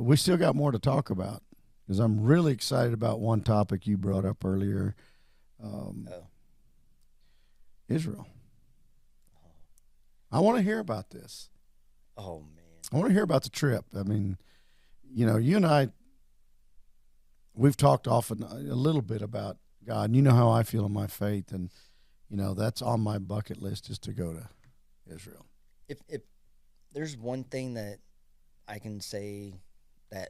But we still got more to talk about because I'm really excited about one topic you brought up earlier, Oh, Israel. I want to hear about this. oh man. I want to hear about the trip. I mean, you and I, we've talked often a little bit about God, and you know how I feel in my faith, and that's on my bucket list is to go to Israel. If there's one thing that I can say that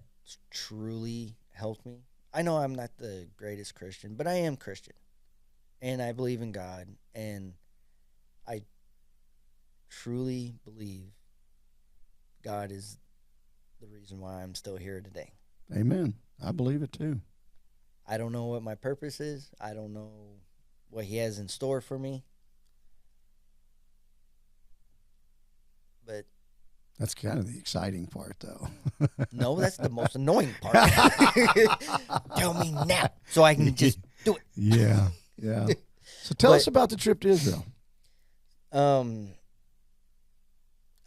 truly helped me, I know I'm not the greatest Christian, but I am Christian, and I believe in God, and I truly believe God is the reason why I'm still here today. Amen. I believe it too. I don't know what my purpose is. I don't know what He has in store for me, but That's kind of the exciting part, though. no, that's the most annoying part. Tell me now so I can just do it. Yeah, yeah. So tell us But about the trip to Israel. um,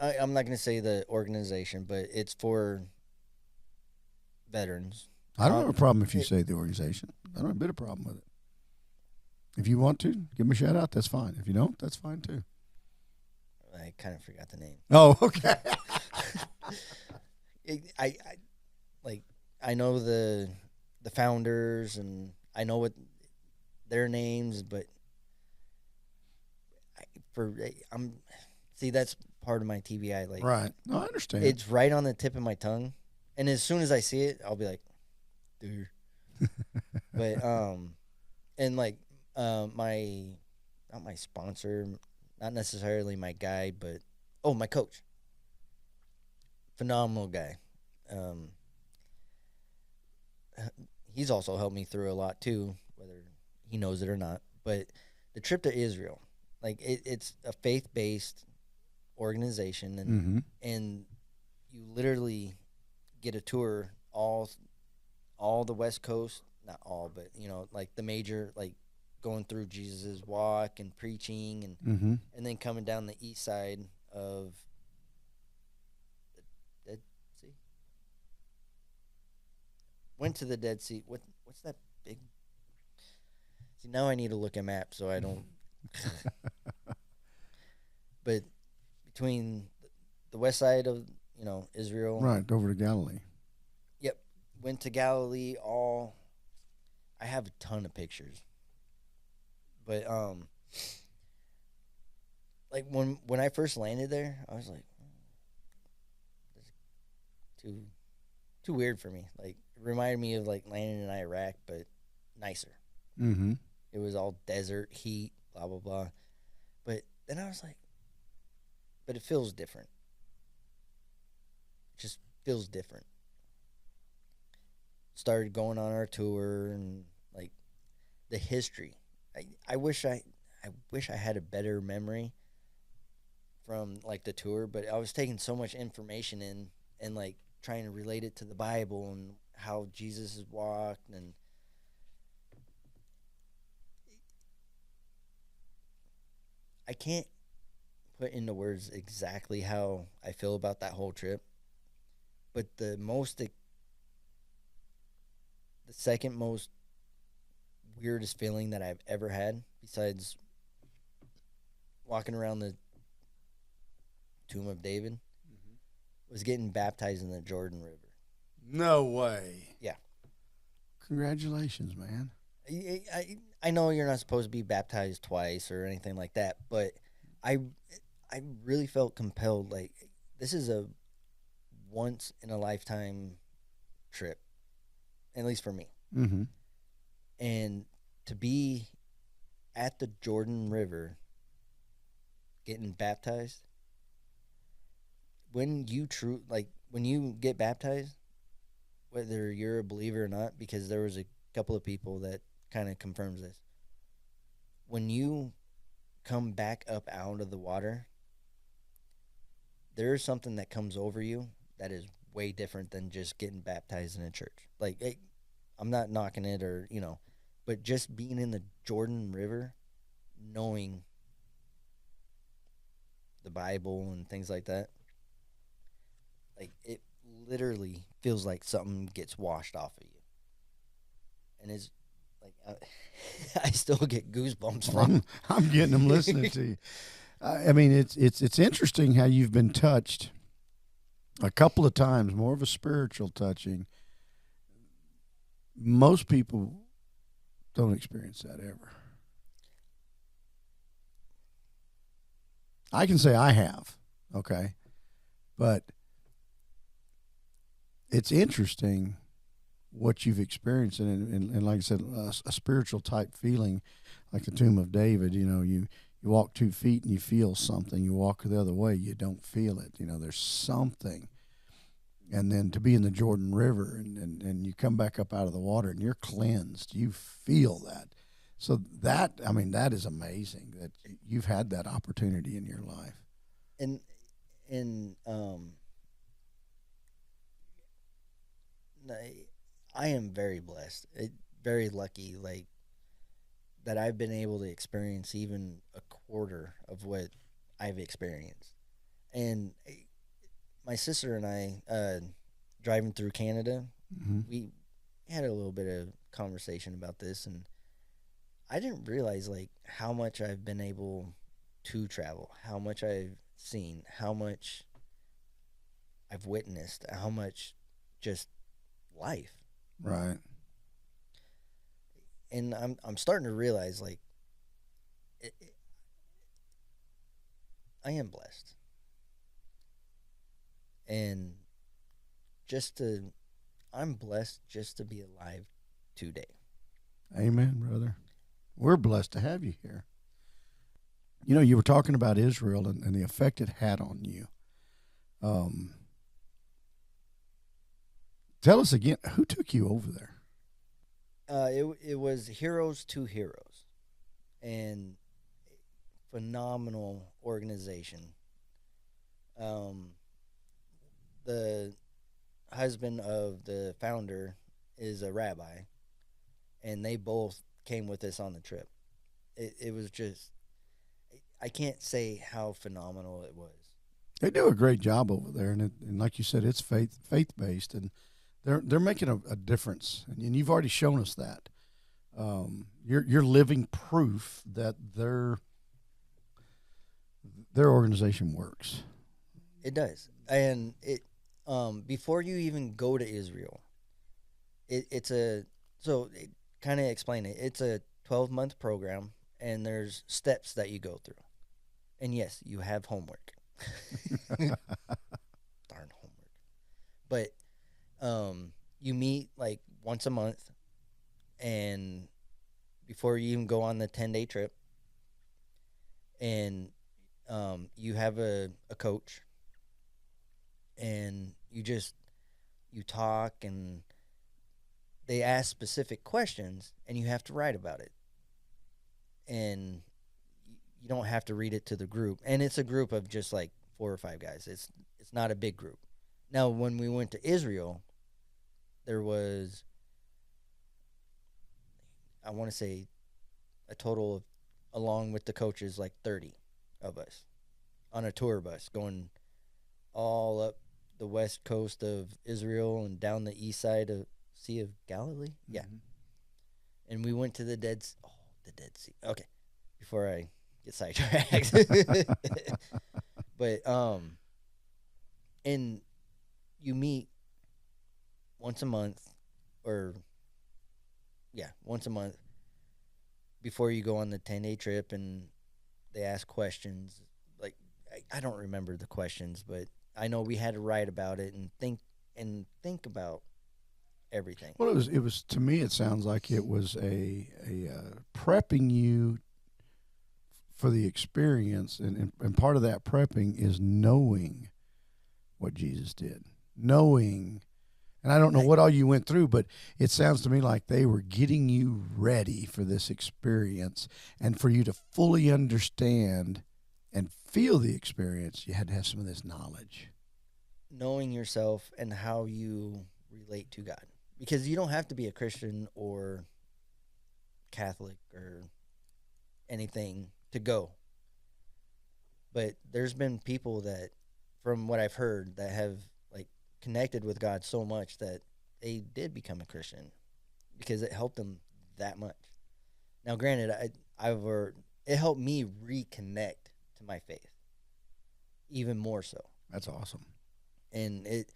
I'm not going to say the organization, but it's for veterans. I don't have a problem if you It, say the organization. I don't have a bit of problem with it. If you want to, give them a shout out. That's fine. If you don't, that's fine too. I kind of forgot the name. Oh, okay. I like I know the founders and I know what their names, but I'm see that's part of my TBI. Like Right. No, I understand. it's right on the tip of my tongue, and as soon as I see it, I'll be like, dude. But and like my not my sponsor, not necessarily my guide, but my coach, phenomenal guy. Um, he's also helped me through a lot too, whether he knows it or not. But the trip to Israel, like it's a faith based organization, Mm-hmm. and you literally get a tour all the West Coast, not all, but like the major, like going through Jesus's walk and preaching, Mm-hmm. and then coming down the east side of the Dead Sea. Went to the Dead Sea. What's that big? See, now I need to look at maps so I don't. But between the west side of Israel, Right. Over to Galilee. yep, went to Galilee. I have a ton of pictures, but like when I first landed there, I was like, this is too weird for me. Like it reminded me of like landing in Iraq, but nicer. Mm-hmm. It was all desert, heat, blah blah blah. But then I was like, but it feels different. It just feels different. Started going on our tour and like the history. I wish I had a better memory from like the tour, but I was taking so much information in and like trying to relate it to the Bible and how Jesus has walked, and I can't put into words exactly how I feel about that whole trip, but the second most weirdest feeling that I've ever had, besides walking around the tomb of David, was getting baptized in the Jordan River. No way. Yeah. Congratulations, man. I know you're not supposed to be baptized twice or anything like that, but I I really felt compelled. Like this is a once in a lifetime trip, at least for me. Mm-hmm. And to be at the Jordan River getting baptized, when you get baptized, whether you're a believer or not, because there was a couple of people that kind of confirms this. When you come back up out of the water, there is something that comes over you that is way different than just getting baptized in a church. Like, I'm not knocking it but just being in the Jordan River, knowing the Bible and things like that, like it literally feels like something gets washed off of you, and it's like I still get goosebumps from. I'm getting them listening to you. I mean, it's interesting how you've been touched a couple of times, more of a spiritual touching. Most people don't experience that ever. I can say I have, okay, but it's interesting what you've experienced, and like I said, a spiritual type feeling, like the tomb of David. You walk 2 feet and you feel something. You walk the other way, you don't feel it. There's something. And then to be in the Jordan River and you come back up out of the water and you're cleansed, you feel that. So that is amazing that you've had that opportunity in your life. And I am very blessed, very lucky, like that I've been able to experience even a quarter of what I've experienced. And my sister and I, driving through Canada, Mm-hmm. we had a little bit of conversation about this, and I didn't realize like how much I've been able to travel, how much I've seen, how much I've witnessed, how much just life. Right. And I'm starting to realize like I am blessed. And I'm blessed just to be alive today. Amen, brother. We're blessed to have you here. You were talking about Israel and the effect it had on you. Tell us again, who took you over there? It was Heroes to Heroes, and phenomenal organization. The husband of the founder is a rabbi, and they both came with us on the trip. It was just, I can't say how phenomenal it was. They do a great job over there, and like you said, it's faith based, and they're making a difference, and you've already shown us that. You're living proof that their organization works. It does, and it before you even go to Israel, it's a so kind of explain it. It's a 12-month program, and there's steps that you go through, and yes, you have homework. Darn homework, but you meet like once a month, and before you even go on the 10-day trip, and you have a coach, and you talk, and they ask specific questions, and you have to write about it, and you don't have to read it to the group, and it's a group of just like 4 or 5 guys. It's not a big group. Now, when we went to Israel, there was, I want to say, a total of, along with the coaches, like 30 of us on a tour bus going all up the west coast of Israel and down the east side of Sea of Galilee. Yeah. Mm-hmm. And we went to the Dead Sea. Okay. Before I get sidetracked. But and you meet once a month, once a month before you go on the 10-day trip, and they ask questions. Like, I don't remember the questions, but I know we had to write about it and think about everything. Well, it was to me. It sounds like it was a prepping you for the experience, and part of that prepping is knowing what Jesus did, knowing. And I don't know what all you went through, but it sounds to me like they were getting you ready for this experience, and for you to fully understand and feel the experience, you had to have some of this knowledge. Knowing yourself and how you relate to God. Because you don't have to be a Christian or Catholic or anything to go. But there's been people that, from what I've heard, that have like connected with God so much that they did become a Christian because it helped them that much. Now, granted, it helped me reconnect to my faith even more so. That's awesome. And it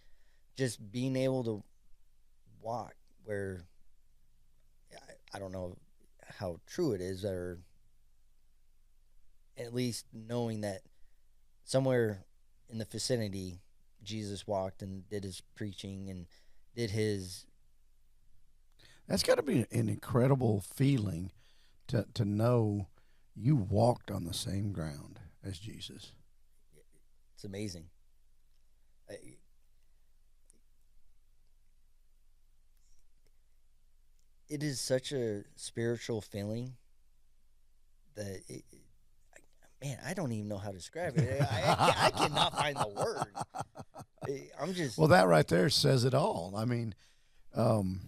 just being able to walk where I don't know how true it is, or at least knowing that somewhere in the vicinity Jesus walked and did his preaching and did his. That's got to be an incredible feeling to know you walked on the same ground as Jesus. It's amazing. It is such a spiritual feeling that man, I don't even know how to describe it. I cannot find the word. I'm just. Well, that right there says it all. I mean, the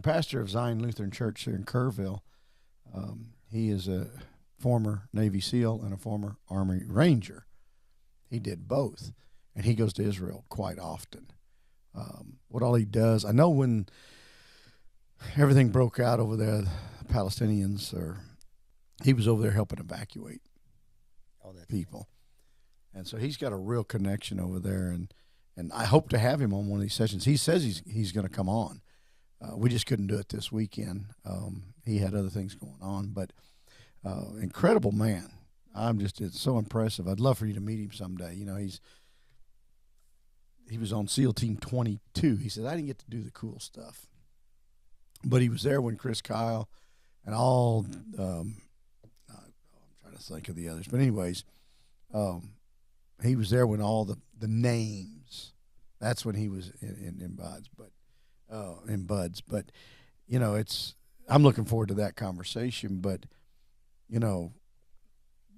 pastor of Zion Lutheran Church here in Kerrville, he is a former Navy SEAL and a former Army Ranger. He did both, and he goes to Israel quite often. What all he does, I know when everything broke out over there, the Palestinians, he was over there helping evacuate people. And so he's got a real connection over there, and I hope to have him on one of these sessions. He says he's going to come on. We just couldn't do it this weekend. He had other things going on, but incredible man. It's so impressive. I'd love for you to meet him someday. You know, he was on SEAL Team 22. He said, I didn't get to do the cool stuff, but he was there when Chris Kyle and all, I'm trying to think of the others, but anyways, he was there when all the names, that's when he was in Buds, but you know, I'm looking forward to that conversation, but you know,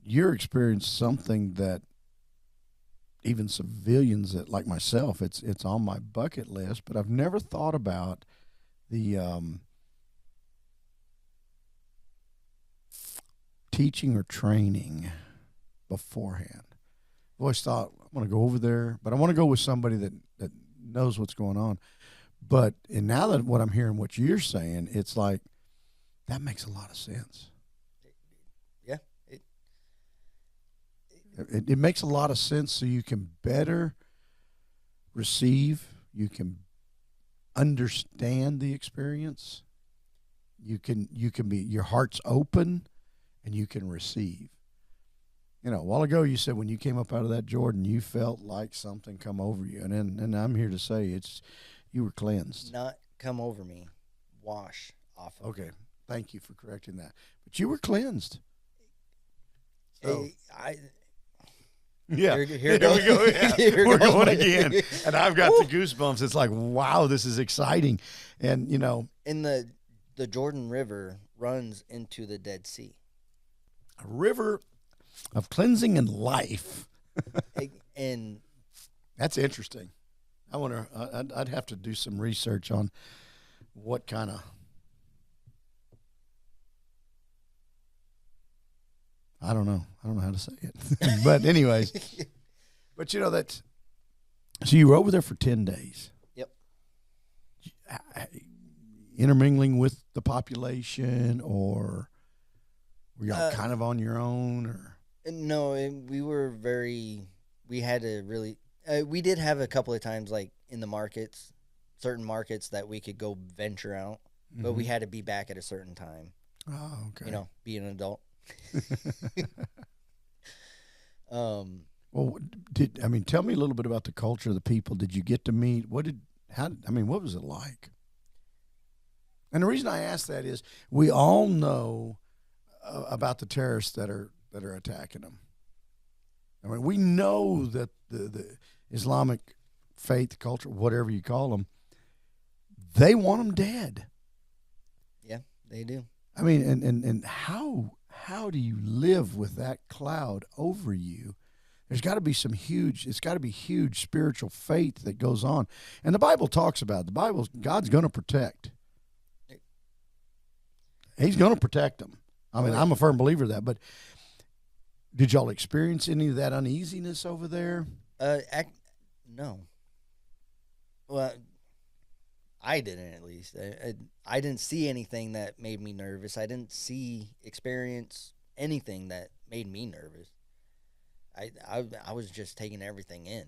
you're experiencing something that even civilians that like myself, it's on my bucket list, but I've never thought about the teaching or training beforehand. I've always thought I want to go over there, but I want to go with somebody that knows what's going on. And now that what I'm hearing, what you're saying, it's like that makes a lot of sense. Yeah. It makes a lot of sense, so you can better receive, you can understand the experience, you can be, your heart's open, and you can receive. You know, a while ago you said when you came up out of that Jordan, you felt like something come over you, and I'm here to say you were cleansed. Not come over me, wash off of me. Okay, thank you for correcting that. But you were cleansed. So, yeah, here we go. Yeah. We're going again, and I've got the goosebumps. It's like, wow, this is exciting, and you know, in the Jordan River runs into the Dead Sea, a river of cleansing and life, and that's interesting. I wonder. I'd have to do some research on what kind of. I don't know how to say it. But anyways, but you know that's. So you were over there for 10 days. Yep. Intermingling with the population, or were y'all kind of on your own, or? No, we had to really. We did have a couple of times, like in the markets, certain markets that we could go venture out, but we had to be back at a certain time. Oh, okay. You know, be an adult. Well, tell me a little bit about the culture of the people. Did you get to meet? What was it like? And the reason I ask that is we all know about the terrorists that are attacking them. I mean, we know that the Islamic faith, culture, whatever you call them, they want them dead. Yeah, they do. I mean, and how do you live with that cloud over you? There's got to be huge spiritual faith that goes on. And the Bible talks about it. God's going to protect. He's going to protect them. I mean, I'm a firm believer of that. But did y'all experience any of that uneasiness over there? No. Well, I didn't at least. I didn't see anything that made me nervous. I didn't experience anything that made me nervous. I was just taking everything in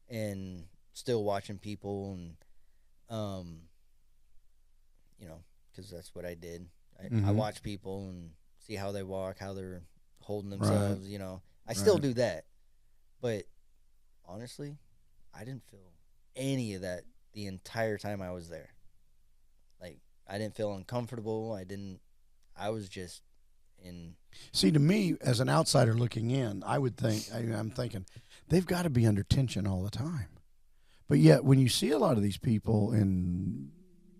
and still watching people and um because that's what I did. I watch people and see how they walk, how they're holding themselves. I still do that, but honestly, I didn't feel any of that the entire time I was there. Like, I didn't feel uncomfortable. I was just in. See, to me, as an outsider looking in, I would think, I'm thinking, they've got to be under tension all the time. But yet, when you see a lot of these people in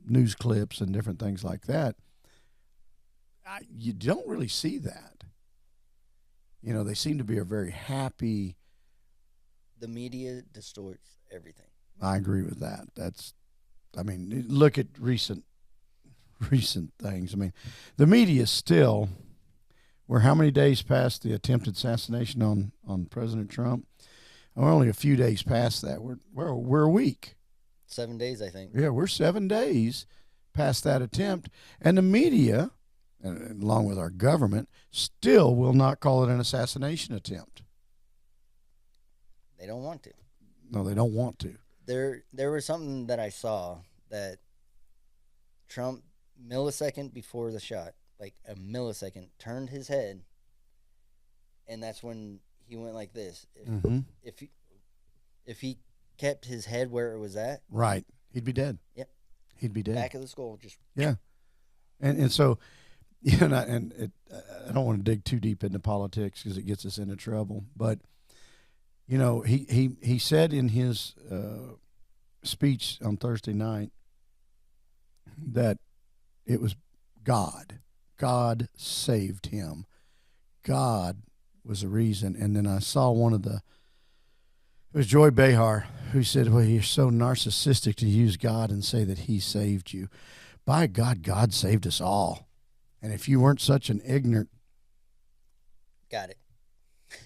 news clips and different things like that, you don't really see that. They seem to be a very happy. The media distorts everything. I agree with that. Look at recent things. The media still, we're how many days past the attempted assassination on President Trump? We're only a few days past that. We're a week. 7 days, I think. Yeah, we're 7 days past that attempt, and the media, along with our government, still will not call it an assassination attempt. They don't want to. No, they don't want to. There was something that I saw that Trump, millisecond before the shot, like a millisecond, turned his head, and that's when he went like this. If he kept his head where it was at, right, he'd be dead. Yep, he'd be dead. Back of the skull, just and so, I don't want to dig too deep into politics because it gets us into trouble, but. He said in his speech on Thursday night that it was God. God saved him. God was the reason. And then I saw it was Joy Behar who said, well, you're so narcissistic to use God and say that he saved you. By God, God saved us all. And if you weren't such an ignorant. Got it.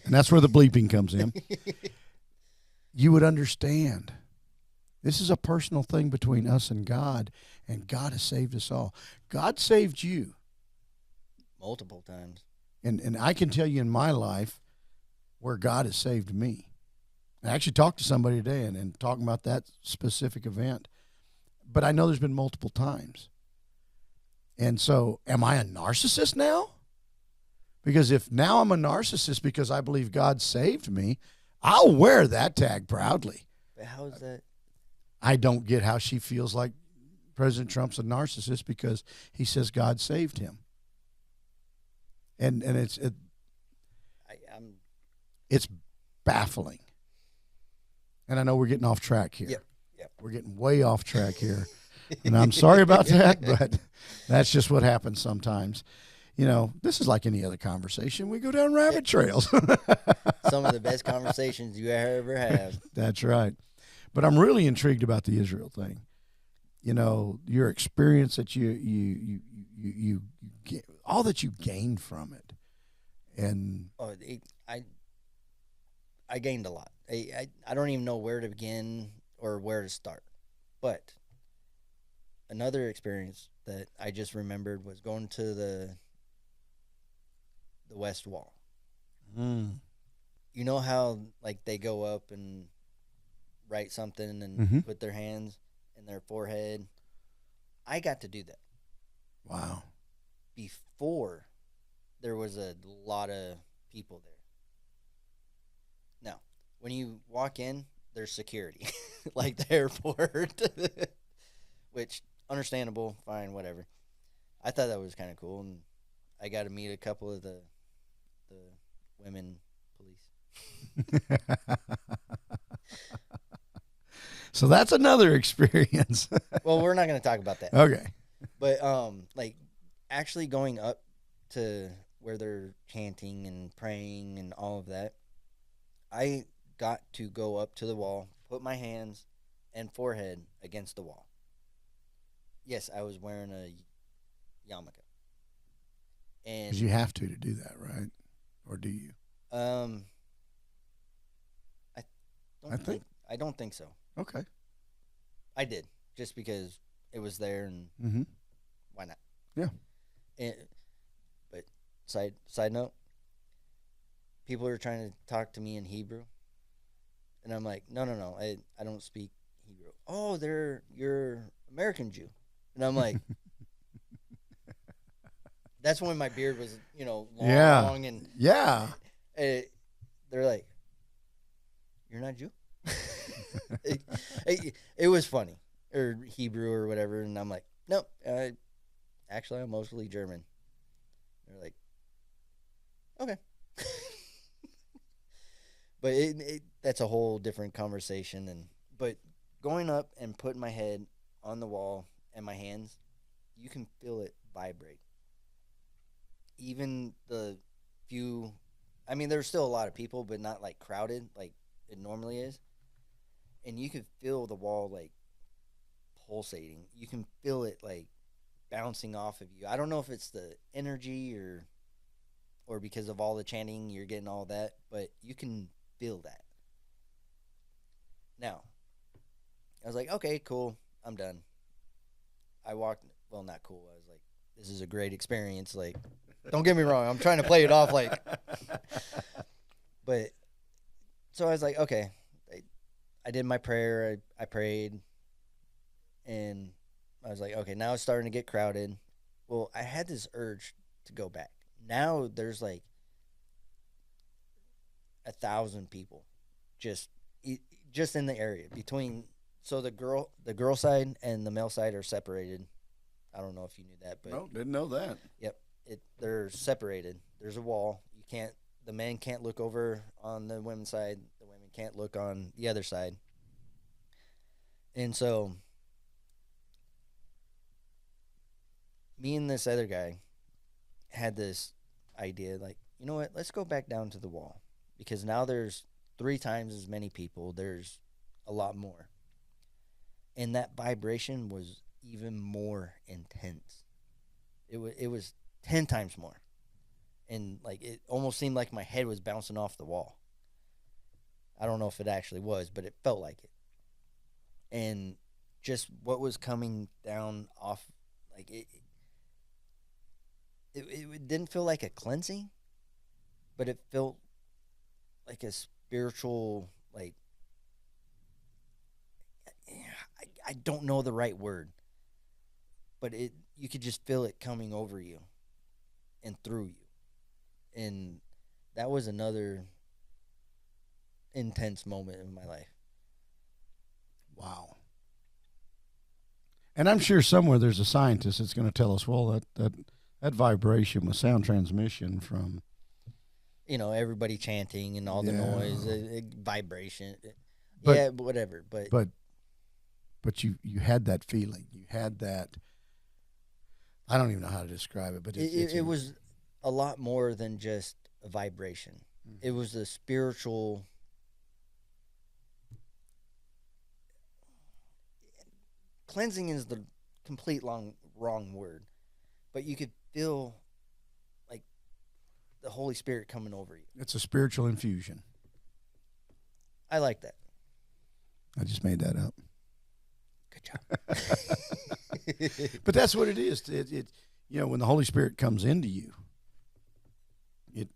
And that's where the bleeping comes in. You would understand. This is a personal thing between us and God has saved us all. God saved you. Multiple times. And I can tell you in my life where God has saved me. I actually talked to somebody today and talking about that specific event. But I know there's been multiple times. And so, am I a narcissist now? Because if now I'm a narcissist because I believe God saved me, I'll wear that tag proudly. But how is that? I don't get how she feels like President Trump's a narcissist because he says God saved him. And it's baffling. And I know we're getting off track here. Yep. We're getting way off track here. And I'm sorry about that, but that's just what happens sometimes. This is like any other conversation. We go down rabbit trails. Some of the best conversations you ever have. That's right. But I'm really intrigued about the Israel thing. Your experience that you all that you gained from it. And I gained a lot. I don't even know where to begin or where to start. But another experience that I just remembered was going to the West Wall. You know how they go up and write something and put their hands in their forehead? I got to do that. Wow. Before there was a lot of people there. Now, when you walk in, there's security, like the airport, which understandable, fine, whatever. I thought that was kind of cool, and I got to meet a couple of the women police. So that's another experience. Well, we're not going to talk about that. Okay. But actually going up to where they're chanting and praying and all of that, I got to go up to the wall, put my hands and forehead against the wall. Yes, I was wearing a yarmulke. And because you have to do that, right? Or do you? I don't think so. Okay. I did just because it was there and why not? Yeah. But side note, people are trying to talk to me in Hebrew, and I'm like, no, I don't speak Hebrew. Oh, you're American Jew, and I'm like, that's when my beard was long and they're like, you're not Jew. It was funny, or Hebrew or whatever, and I'm like, nope, actually I'm mostly German. They're like, okay. But that's a whole different conversation. But going up and putting my head on the wall and my hands, you can feel it vibrate. Even the few, I mean, there's still a lot of people, but not like crowded like it normally is. And you can feel the wall like pulsating. You can feel it like bouncing off of you. I don't know if it's the energy or because of all the chanting, you're getting all that, but you can feel that. Now, I was like, okay, cool, I'm done. I walked, well, not cool. I was like, this is a great experience. Like, don't get me wrong, I'm trying to play it off like, but so I was like, okay, I did my prayer. I prayed, and I was like, okay, now it's starting to get crowded. Well, I had this urge to go back. Now there's like 1,000 people just in the area between. So the girl side and the male side are separated. I don't know if you knew that, but no, didn't know that. Yep, they're separated. There's a wall. The men can't look over on the women's side. The women can't look on the other side. And so me and this other guy had this idea, like, you know what, let's go back down to the wall, because now there's 3 times as many people. There's a lot more. And that vibration was even more intense. It was 10 times more. And like it almost seemed like my head was bouncing off the wall. I don't know if it actually was, but it felt like it. And just what was coming down off, like it didn't feel like a cleansing, but it felt like a spiritual, like, I don't know the right word, but you could just feel it coming over you and through you. And that was another intense moment in my life. Wow. And I'm sure somewhere there's a scientist that's going to tell us, well, that vibration was sound transmission from, everybody chanting and all the noise, vibration. But whatever. But you had that feeling. You had that. I don't even know how to describe it, but it was a lot more than just a vibration. Mm-hmm. It was a spiritual. Cleansing is the complete wrong word, but you could feel like the Holy Spirit coming over you. It's a spiritual infusion. I like that. I just made that up. Good job. But that's what it is. It when the Holy Spirit comes into you, it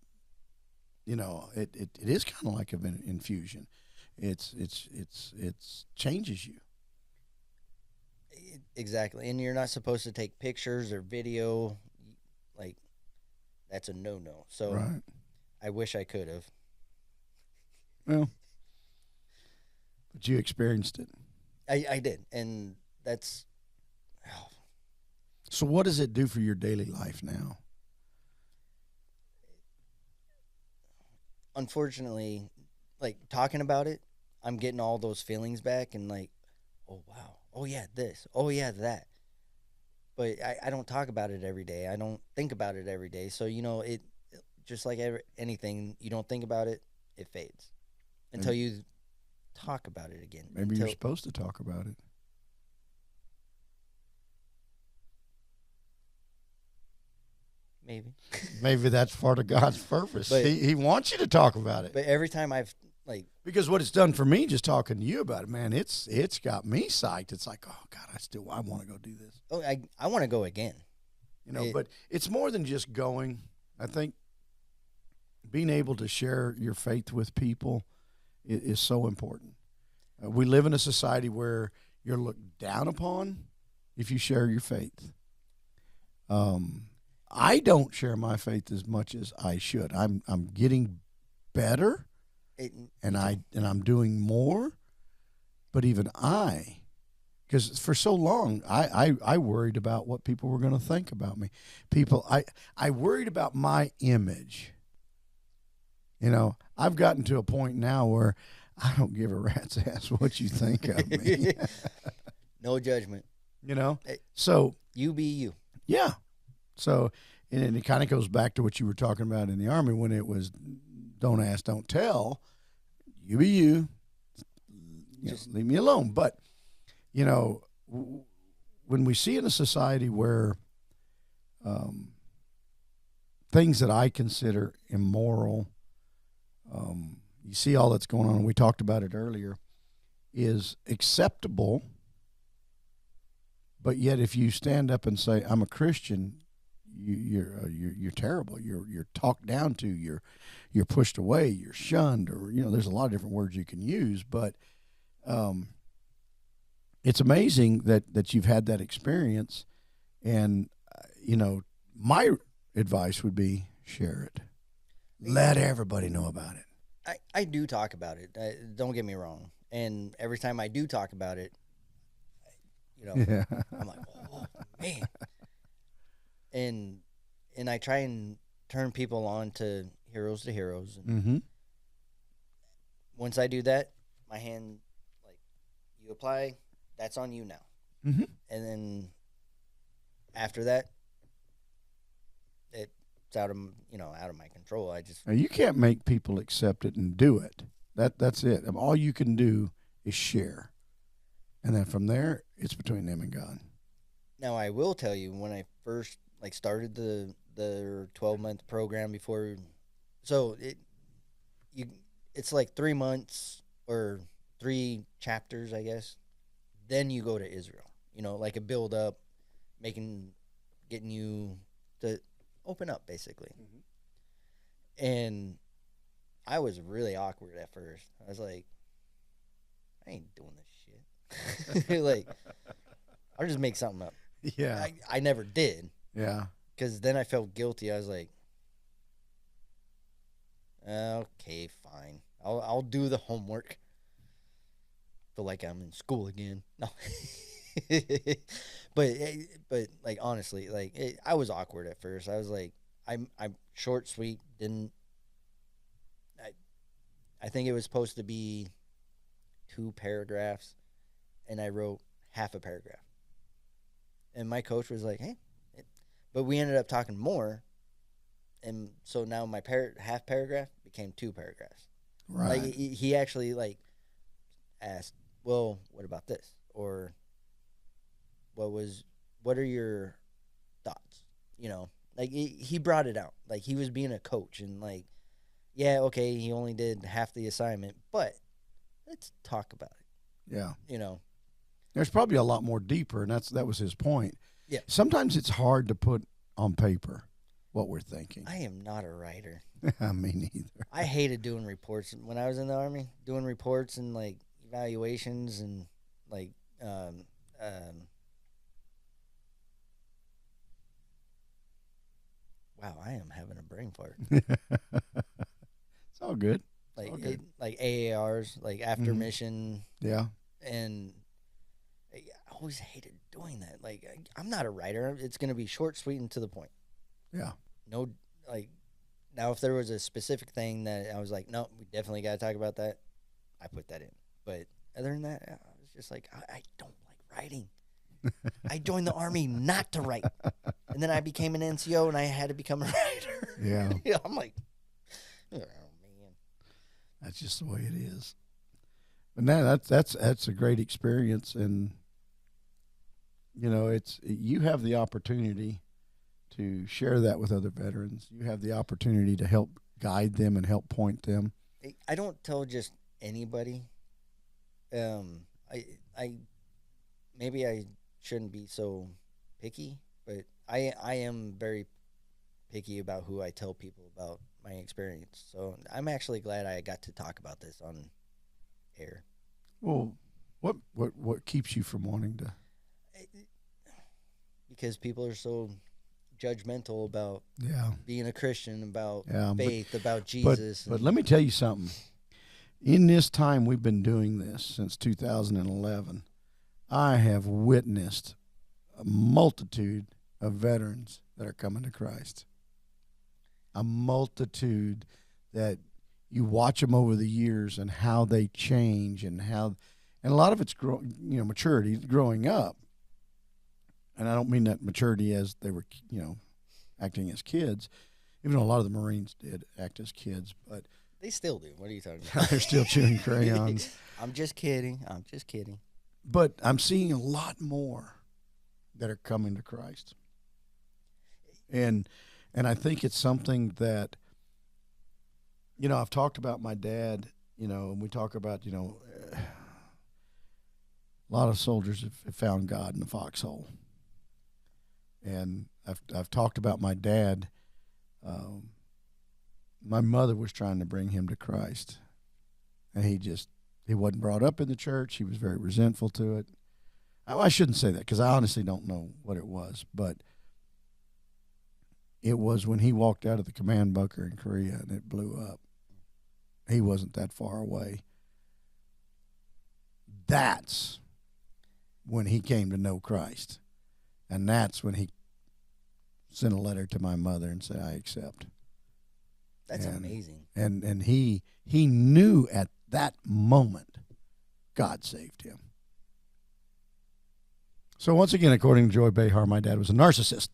is kind of like an infusion. It's changes you. Exactly. And you're not supposed to take pictures or video. Like, that's a no-no. So right. I wish I could have. Well, but you experienced it. I did. And that's... Oh. So what does it do for your daily life now? Unfortunately, like, talking about it, I'm getting all those feelings back and like, oh, wow. Oh, yeah, this. Oh, yeah, that. But I don't talk about it every day. I don't think about it every day. So, it just like anything, you don't think about it, it fades until you talk about it again. Maybe you're supposed to talk about it. Maybe. Maybe that's part of God's purpose. But he wants you to talk about it. But every time I've Like, because what it's done for me, just talking to you about it, man, it's got me psyched. It's like, oh God, I want to go do this. oh, I want to go again. You know, but it's more than just going. I think being able to share your faith with people is so important. We live in a society where you're looked down upon if you share your faith. I don't share my faith as much as I should. I'm getting better, and I'm doing more. But even because for so long I worried about what people were going to think about me. I worried about my image. You know, I've gotten to a point now where I don't give a rat's ass what you think of me. No judgment. You know, so you be you. Yeah. So, and it kind of goes back to what you were talking about in the Army when it was don't ask, don't tell. You be you. Just leave me alone. But, you know, when we see in a society where things that I consider immoral, you see all that's going on, and we talked about it earlier, is acceptable. But yet, if you stand up and say, "I'm a Christian," you're terrible. You're talked down to. You're pushed away. You're shunned, or there's a lot of different words you can use. But it's amazing that you've had that experience, and my advice would be share it. Let everybody know about it. I do talk about it. Don't get me wrong. And every time I do talk about it, Yeah. I'm like, oh man. And I try and turn people on to Heroes to Heroes. And Mm-hmm. once I do that, my hand, like, you apply, that's on you now. Mm-hmm. And then after that, it's out of my control. Now, you can't make people accept it and do it. That's it. All you can do is share, and then from there, it's between them and God. Now, I will tell you, when I first started the 12-month program before, so it's like 3 months or 3 chapters, I guess. Then you go to Israel. Like a build up, getting you to open up, basically. Mm-hmm. And I was really awkward at first. I was like, I ain't doing this shit. Like, I'll just make something up. Yeah. I never did. Yeah. Because then I felt guilty. I was like, okay, fine. I'll do the homework. Feel like I'm in school again. No. but like, honestly, like, I was awkward at first. I was like, I'm short, sweet. I think it was supposed to be 2 paragraphs, and I wrote half a paragraph. And my coach was like, hey, but we ended up talking more. And so now my half paragraph became 2 paragraphs. Right. Like, he actually, like, asked, well, what about this? Or what are your thoughts? Like, he brought it out. Like, he was being a coach, and like, yeah, okay, he only did half the assignment, but let's talk about it. Yeah. There's probably a lot more deeper, and that was his point. Yeah. Sometimes it's hard to put on paper what we're thinking. I am not a writer. Me neither. I hated doing reports when I was in the Army, doing reports and like evaluations and like wow, I am having a brain fart. It's all good. Like all good. Like AARs, like after mission. Yeah. And I always hated doing that. Like, I'm not a writer. It's going to be short, sweet, and to the point. Yeah. No, like, now if there was a specific thing that I was like, no, we definitely got to talk about that, I put that in. But other than that, I was just like, I don't like writing. I joined the Army not to write. And then I became an NCO and I had to become a writer. Yeah. I'm like, oh, man. That's just the way it is. But now that's a great experience, and you have the opportunity to share that with other veterans. You have the opportunity to help guide them and help point them. I don't tell just anybody, I I maybe I shouldn't be so picky, but I am very picky about who I tell people about my experience. So I'm actually glad I got to talk about this on air. Well, what keeps you from wanting to? Because people are so judgmental about Yeah, being a Christian, about yeah. faith, about But Jesus. but let me tell you something. In this time we've been doing this since 2011, I have witnessed a multitude of veterans that are coming to Christ. A multitude that you watch them over the years and how they change and a lot of it's maturity, growing up. And I don't mean that maturity as they were, acting as kids, even though a lot of the Marines did act as kids, but they still do. What are you talking about? they're still chewing crayons. I'm just kidding. I'm just kidding. But I'm seeing a lot more that are coming to Christ. And I think it's something that, I've talked about my dad, and we talk about, a lot of soldiers have found God in the foxhole. And I've talked about my dad. My mother was trying to bring him to Christ, and he wasn't brought up in the church. He was very resentful to it. I shouldn't say that because I honestly don't know what it was, but it was when he walked out of the command bunker in Korea and it blew up. He wasn't that far away. That's when he came to know Christ. And that's when he sent a letter to my mother and said, I accept. That's amazing. And he knew at that moment God saved him. So once again, according to Joy Behar, my dad was a narcissist.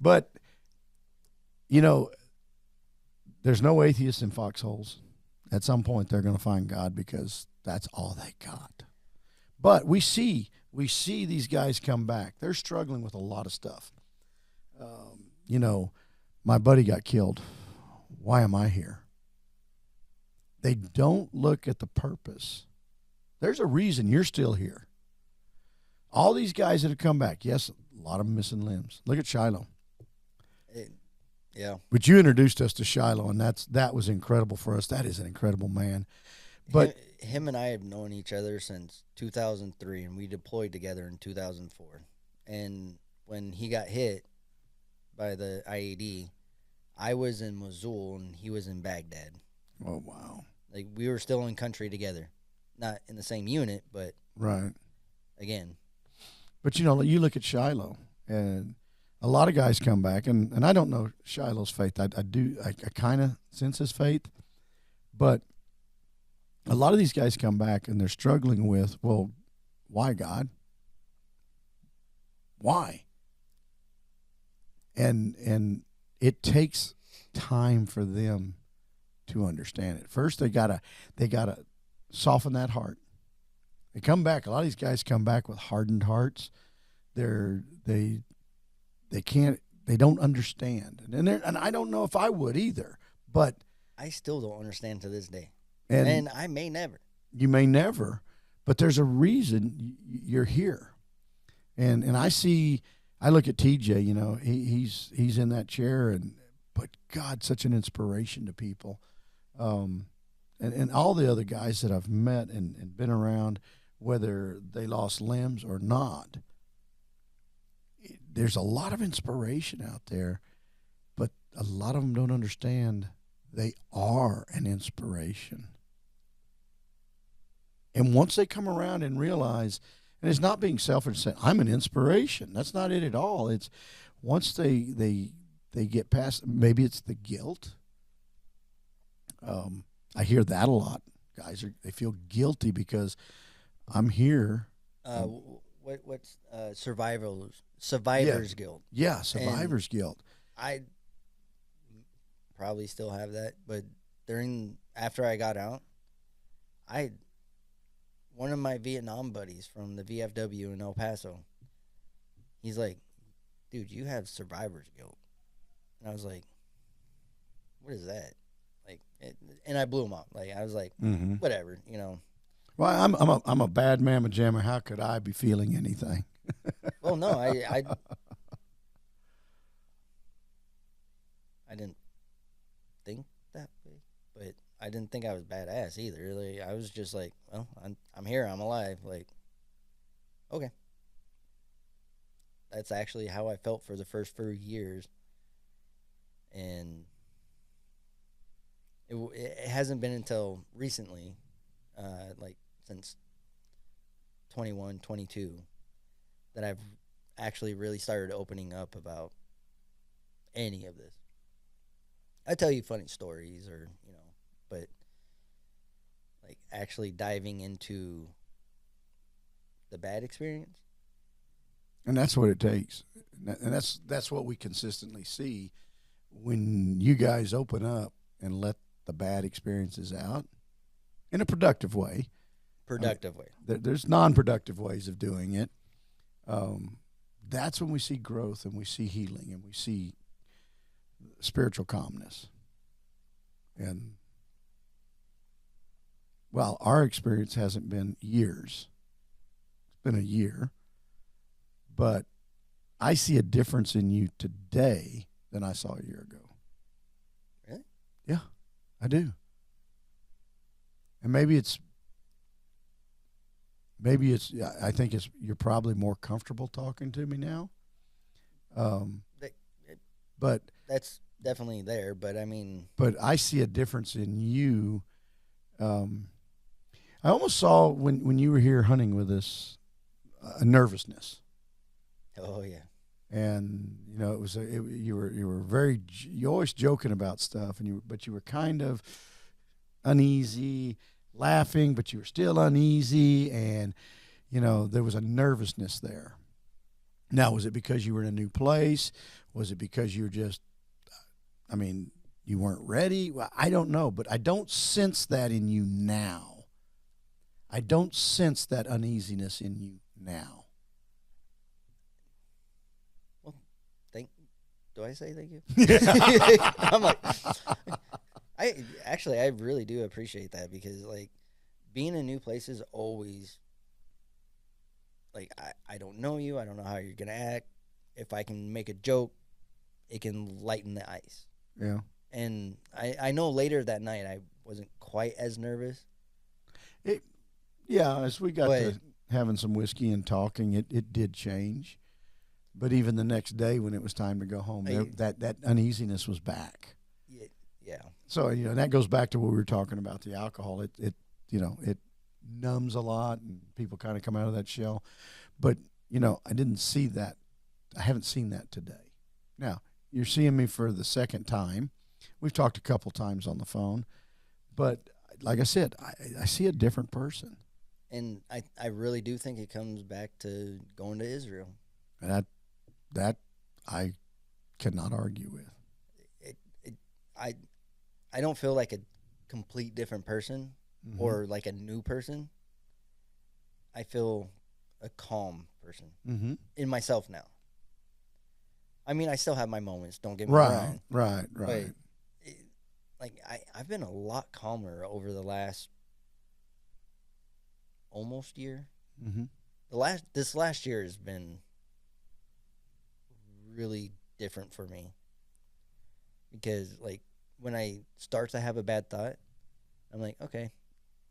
But, there's no atheists in foxholes. At some point, they're going to find God because that's all they got. But we see these guys come back. They're struggling with a lot of stuff. My buddy got killed. Why am I here? They don't look at the purpose. There's a reason you're still here. All these guys that have come back, yes, a lot of them missing limbs. Look at Shiloh. Yeah. But you introduced us to Shiloh, and that was incredible for us. That is an incredible man. But him and I have known each other since 2003, and we deployed together in 2004. And when he got hit by the IED, I was in Mosul and he was in Baghdad. Oh, wow. Like, we were still in country together. Not in the same unit, but right. Again. But, you look at Shiloh, and a lot of guys come back, and I don't know Shiloh's faith. I kind of sense his faith. But a lot of these guys come back, and they're struggling with, well, why, God? Why? And it takes time for them to understand it. First, they gotta soften that heart. They come back. A lot of these guys come back with hardened hearts. They don't understand, and I don't know if I would either. But I still don't understand to this day, and I may never. You may never, but there's a reason you're here. And I look at TJ. He's in that chair, but God, such an inspiration to people. And all the other guys that I've met and been around, whether they lost limbs or not, there's a lot of inspiration out there, but a lot of them don't understand they are an inspiration. And once they come around and realize, and it's not being selfish saying, I'm an inspiration. That's not it at all. It's once they get past, maybe it's the guilt. I hear that a lot. Guys they feel guilty because I'm here. What's survivor's guilt? Yeah, survivor's guilt. I probably still have that, but after I got out, one of my Vietnam buddies from the VFW in El Paso, he's like, dude, you have survivor's guilt. And I was like, what is that? Like, and I blew him off. Like, I was like, Mm-hmm. whatever, you know. Well, I'm a bad mamma jamma. How could I be feeling anything? Well, no, I didn't think that way, but I didn't think I was badass either. Like, I was just like, well, I'm here, I'm alive. Like, okay, that's actually how I felt for the first few years, and it hasn't been until recently, like since 21, 22, that I've actually really started opening up about any of this. I tell you funny stories, or you know, but like actually diving into the bad experience. And that's what it takes. And that's what we consistently see when you guys open up and let the bad experiences out in a productive way. Productive way. There's non-productive ways of doing it. That's when we see growth and we see healing and we see spiritual calmness. And well, our experience hasn't been years. It's been a year. But I see a difference in you today than I saw a year ago. Really? Yeah, I do. And maybe it's I think it's you're probably more comfortable talking to me now. That, But that's definitely there, but I mean, but I see a difference in you. I almost saw when you were here hunting with us a nervousness. oh yeah, And you know you were very you always joking about stuff, and but you were kind of uneasy, laughing, but you were still uneasy, and you know there was a nervousness there. Now, was it because you were in a new place? Was it because you were just, I mean, you weren't ready? Well, I don't know, but I don't sense that in you now. I don't sense that uneasiness in you now. well, do I say thank you? Yeah. I'm like, I really do appreciate that, because like being in new places always, like, I don't know you, I don't know how you're gonna act. If I can make a joke, it can lighten the ice. Yeah. And I know later that night I wasn't quite as nervous, Yeah, as we got but to having some whiskey and talking, it did change. But even the next day when it was time to go home, that uneasiness was back. yeah, So, you know, and that goes back to what we were talking about, the alcohol. It you know, it numbs a lot and people kind of come out of that shell. But, you know, I didn't see that. I haven't seen that today. Now, you're seeing me for the second time. We've talked a couple times on the phone. But like I said, I see a different person. and I really do think it comes back to going to Israel. And that I cannot argue with. It, it I don't feel like a complete different person, Mm-hmm. or like a new person. I feel a calm person Mm-hmm. in myself now. I mean, I still have my moments. Don't get me Right, wrong. right, But right. like I've been a lot calmer over the last almost year. Mm-hmm. This last year has been really different for me, because like when I start to have a bad thought, I'm like, okay,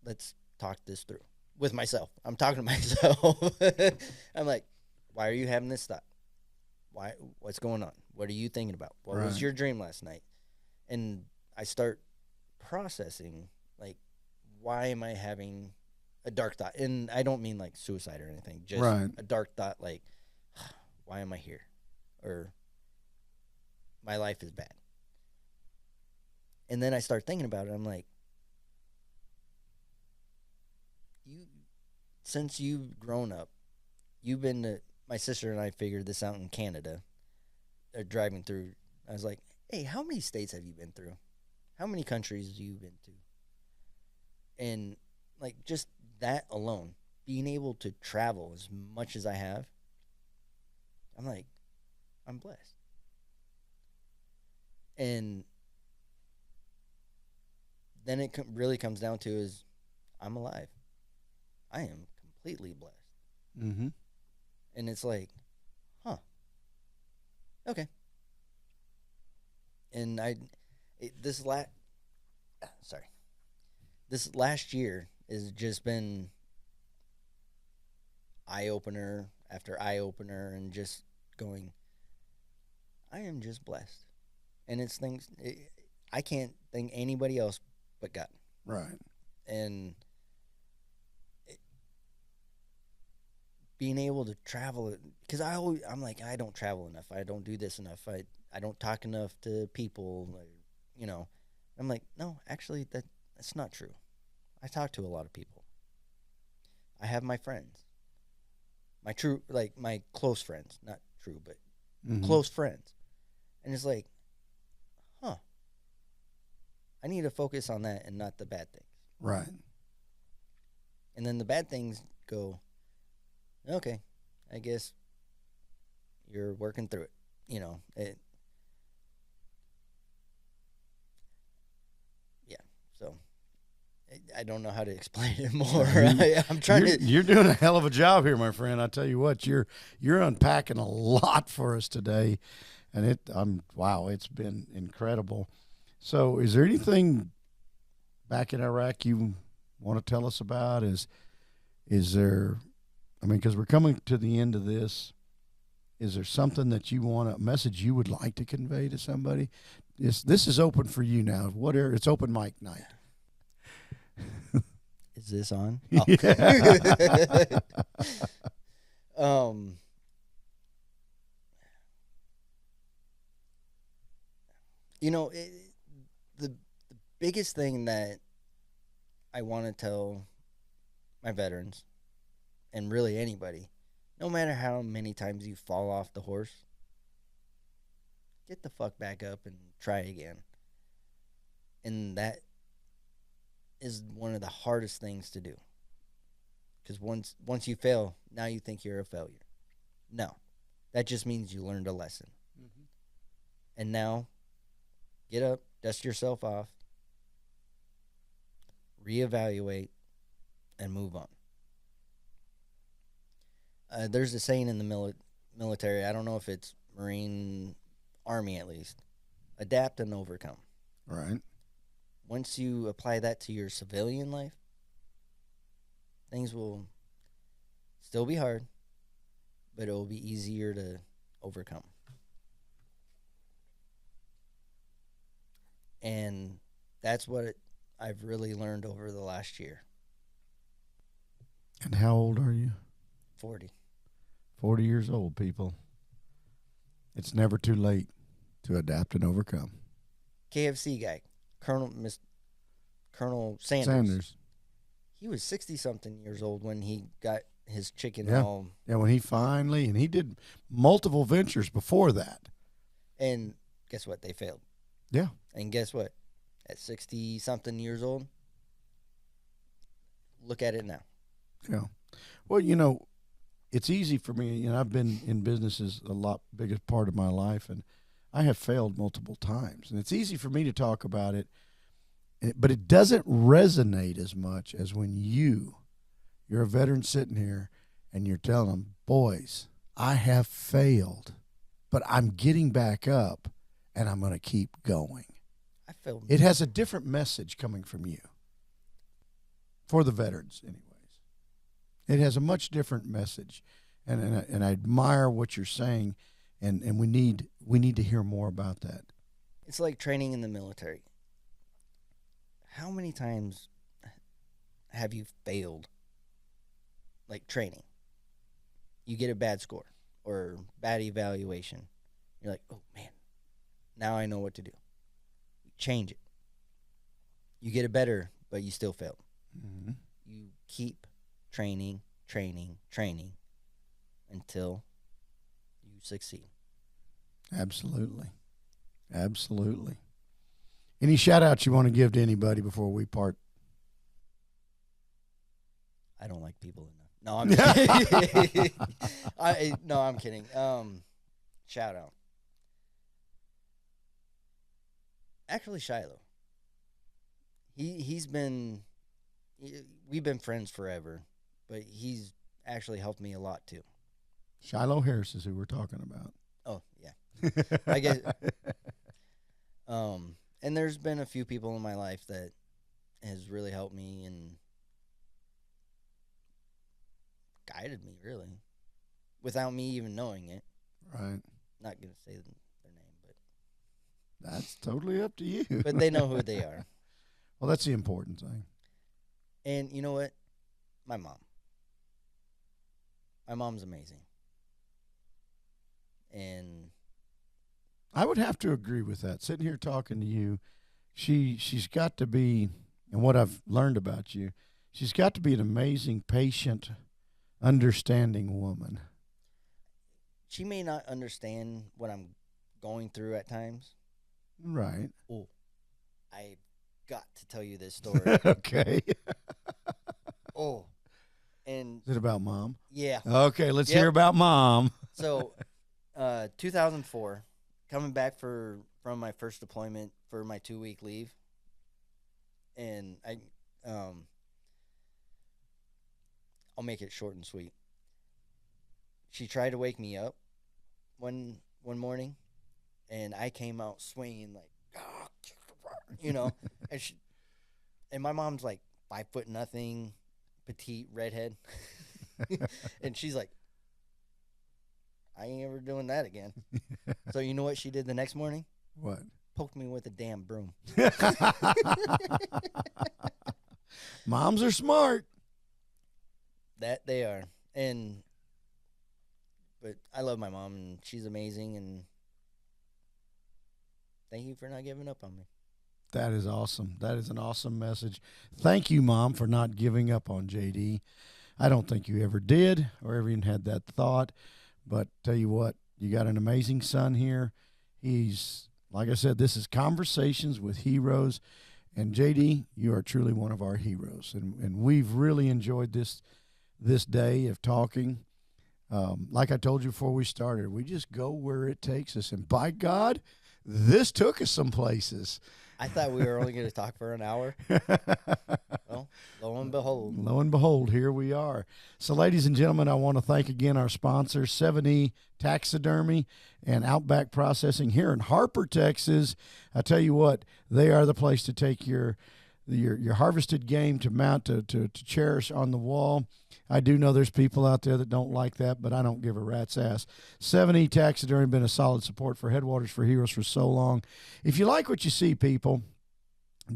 let's talk this through with myself. I'm talking to myself. I'm like, why are you having this thought? Why? What's going on? What are you thinking about? What was Right. your dream last night? And I start processing, like, why am I having a dark thought? And I don't mean like suicide or anything, just Right. a dark thought, like, why am I here? Or my life is bad. And then I start thinking about it. I'm like, since you've grown up, you've been to, my sister and I figured this out in Canada. They're driving through. I was like, hey, how many states have you been through? How many countries have you been to? And like just that alone, being able to travel as much as I have, I'm like, I'm blessed. And then it really comes down to is I'm alive. I am completely blessed. Mm-hmm. And it's like, huh, okay. And this last year has just been eye opener after eye opener, and just going, I am just blessed, and it's things I can't thank anybody else but God. Right. And being able to travel, because I'm like, I don't travel enough. I don't do this enough. I don't talk enough to people. You know, I'm like, no, actually, that's not true. I talk to a lot of people. I have my friends, my close friends, not true, but close friends. And it's like, huh, I need to focus on that and not the bad things. Right. And then the bad things go, okay, I guess you're working through it. You know, yeah. So I don't know how to explain it more. I'm trying to. You're doing a hell of a job here, my friend. I tell you what, you're unpacking a lot for us today, and wow, it's been incredible. So, is there anything back in Iraq you want to tell us about? Is there? I mean, because we're coming to the end of this, is there something that a message you would like to convey to somebody? This is open for you now. It's open mic night. Is this on? Oh. Yeah. You know, the biggest thing that I want to tell my veterans, and really anybody, no matter how many times you fall off the horse, get the fuck back up and try again. And that is one of the hardest things to do. Because once you fail, now you think you're a failure. No. That just means you learned a lesson. Mm-hmm. And now, get up, dust yourself off, reevaluate, and move on. There's a saying in the military, I don't know if it's Marine, Army at least, adapt and overcome. Right. Once you apply that to your civilian life, things will still be hard, but it will be easier to overcome. And that's what I've really learned over the last year. And how old are you? 40. 40 years old, people. It's never too late to adapt and overcome. KFC guy, Colonel Sanders. He was 60-something years old when he got his chicken home. Yeah, when and he did multiple ventures before that. And guess what? They failed. Yeah. And guess what? At 60-something years old, look at it now. Yeah. Well, you know, it's easy for me. You know, I've been in businesses a lot biggest part of my life, and I have failed multiple times. And it's easy for me to talk about it, but it doesn't resonate as much as when you're a veteran sitting here and you're telling them, boys, I have failed, but I'm getting back up and I'm going to keep going. I failed. It has a different message coming from you. For the veterans, anyways. It has a much different message. And I admire what you're saying, and we need to hear more about that. It's like training in the military. How many times have you failed? Like training. You get a bad score or bad evaluation. You're like, oh man, now I know what to do. You change it. You get it better, but you still failed. Mm-hmm. You keep training until you succeed. Absolutely. Any shout outs you want to give to anybody before we part? I don't like people enough. No, I'm kidding. I'm kidding. Shout out. Actually, Shiloh. We've been friends forever, but he's actually helped me a lot too. Shiloh Harris is who we're talking about. Oh yeah, I guess. And there's been a few people in my life that has really helped me and guided me, really, without me even knowing it. Right. Not gonna say their name, but that's totally up to you. But they know who they are. Well, that's the important thing. And you know what? My mom. My mom's amazing. And I would have to agree with that. Sitting here talking to you, she's got to be, and what I've learned about you, she's got to be an amazing, patient, understanding woman. She may not understand what I'm going through at times. Right. Oh, I've got to tell you this story. Okay. Oh. And is it about Mom? Yeah. Okay, let's hear about Mom. So, 2004, coming back from my first deployment for my 2-week leave, and I'll make it short and sweet. She tried to wake me up one morning, and I came out swinging like, you know, and my mom's like 5'0", petite redhead, and she's like, I ain't ever doing that again. So you know what she did the next morning? What? Poked me with a damn broom. Moms are smart. That they are. But I love my mom, and she's amazing, and thank you for not giving up on me. That is awesome. That is an awesome message. Thank you, Mom, for not giving up on JD. I don't think you ever did or ever even had that thought. But tell you what, you got an amazing son here. He's, like I said, this is Conversations with Heroes. And JD, you are truly one of our heroes. And we've really enjoyed this day of talking. Like I told you before we started, we just go where it takes us. And by God, this took us some places. I thought we were only going to talk for an hour. Well, lo and behold. Lo and behold, here we are. So, ladies and gentlemen, I want to thank again our sponsors, 7E Taxidermy and Outback Processing here in Harper, Texas. I tell you what, they are the place to take your harvested game to mount to cherish on the wall. I do know there's people out there that don't like that, but I don't give a rat's ass. 7E Taxidermy been a solid support for Headwaters for Heroes for so long. If you like what you see, people,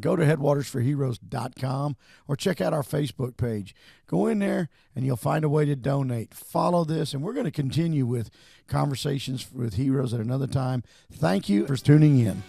go to headwatersforheroes.com or check out our Facebook page. Go in there and you'll find a way to donate. Follow this, and we're going to continue with Conversations with Heroes at another time. Thank you for tuning in.